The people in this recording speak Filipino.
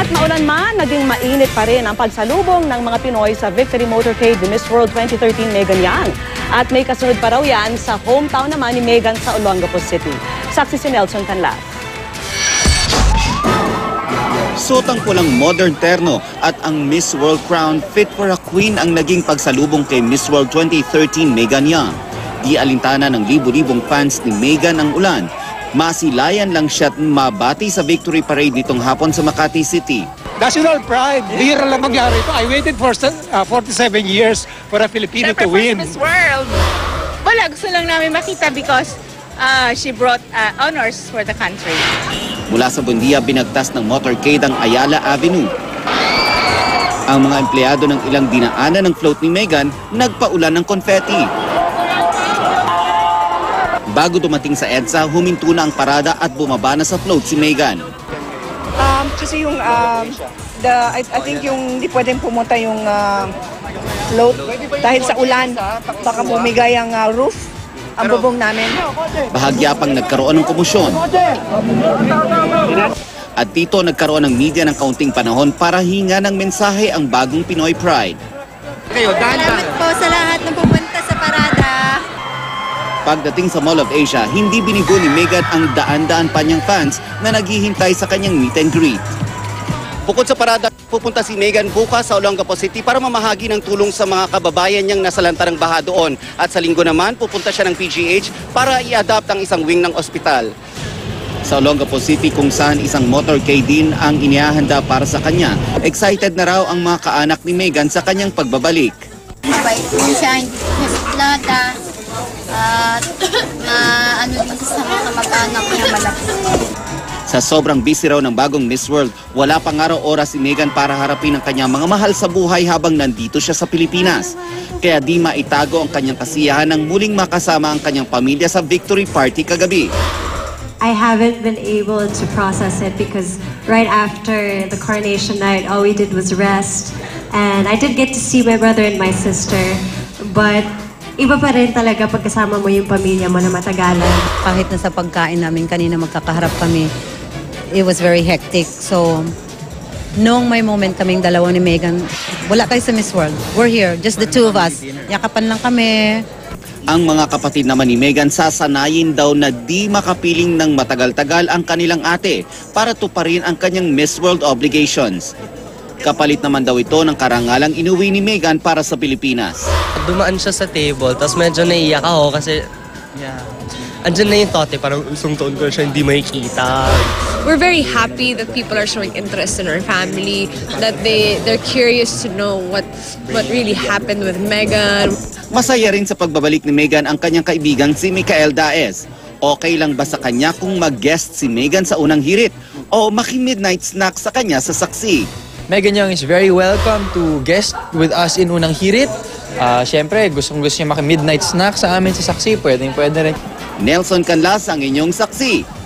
At maulan man, naging mainit pa rin ang pagsalubong ng mga Pinoy sa Victory Motorcade The Miss World 2013 Megan Yang. At may kasunod pa raw yan sa hometown naman ni Megan sa Olongapo City. Saksi si Nelson Canlas. Suot ang pulang modern terno at ang Miss World crown fit for a queen ang naging pagsalubong kay Miss World 2013 Megan Yang. Di alintana ng libu-libong fans ni Megan ang ulan. Masilayan lang siya't mabati sa victory parade nitong hapon sa Makati City. National pride. Bihira lang mangyari ito. I waited for 47 years for a Filipino to win. Miss World. Wala, gusto lang namin makita because she brought honors for the country. Mula sa Buendia, binagtas ng motorcade ang Ayala Avenue. Ang mga empleyado ng ilang dinaanan ng float ni Megan, nagpaulan ng confetti. Bago dumating sa EDSA, huminto na ang parada at bumaba na sa float si Megan. Kasi yung, I think yung hindi pwedeng pumunta yung float dahil sa ulan. Baka bumigay ang roof, ang bubong namin. Bahagya pang nagkaroon ng komosyon. At dito nagkaroon ng media ng kaunting panahon para hinga ng mensahe ang bagong Pinoy Pride. Salamat po sa lahat ng pupunta sa parada. Pagdating sa Mall of Asia, hindi binigo ni Megan ang daan-daan pa niyang fans na naghihintay sa kanyang meet and greet. Bukod sa parada, pupunta si Megan bukas sa Olongapo City para mamahagi ng tulong sa mga kababayan niyang nasalanta ng baha doon. At sa linggo naman, pupunta siya ng PGH para i-adapt ang isang wing ng ospital. Sa Olongapo City kung saan isang motorcade din ang inihahanda para sa kanya, excited na raw ang mga kaanak ni Megan sa kanyang pagbabalik. Mabait din siya, hindi siya suplada. At maano din sa mga kamag-anak niya malaki. Sa sobrang busy raw ng bagong Miss World, wala pang araw oras si Megan para harapin ang kanyang mga mahal sa buhay habang nandito siya sa Pilipinas. Kaya di maitago ang kanyang kasiyahan nang muling makasama ang kanyang pamilya sa victory party kagabi. I haven't been able to process it because right after the coronation night, all we did was rest. And I did get to see my brother and my sister, but iba pa rin talaga pagkasama mo yung pamilya mo na matagalan. Kahit na sa pagkain namin kanina magkakaharap kami, it was very hectic. So, noong may moment kaming dalawa ni Megan, wala tayo sa Miss World. We're here, just the two of us. Yakapan lang kami. Ang mga kapatid naman ni Megan sasanayin daw na di makapiling ng matagal-tagal ang kanilang ate para tuparin ang kanyang Miss World obligations. Kapalit naman daw ito ng karangalang inuwi ni Megan para sa Pilipinas. Dumaan siya sa table, tapos medyo naiyak ako kasi andyan na yung tote, parang usong taon ko siya hindi makikita. We're very happy that people are showing interest in our family, that they're curious to know what really happened with Megan. Masaya rin sa pagbabalik ni Megan ang kanyang kaibigang si Micael Daez. Okay lang ba sa kanya kung mag-guest si Megan sa unang hirit o maki-midnight snack sa kanya sa saksi? Megan Yang is very welcome to guest with us in unang hirit. Siyempre, gustong-gusto niya maki-midnight snack sa amin sa saksi. Pwede rin. Nelson Canlas ang inyong saksi.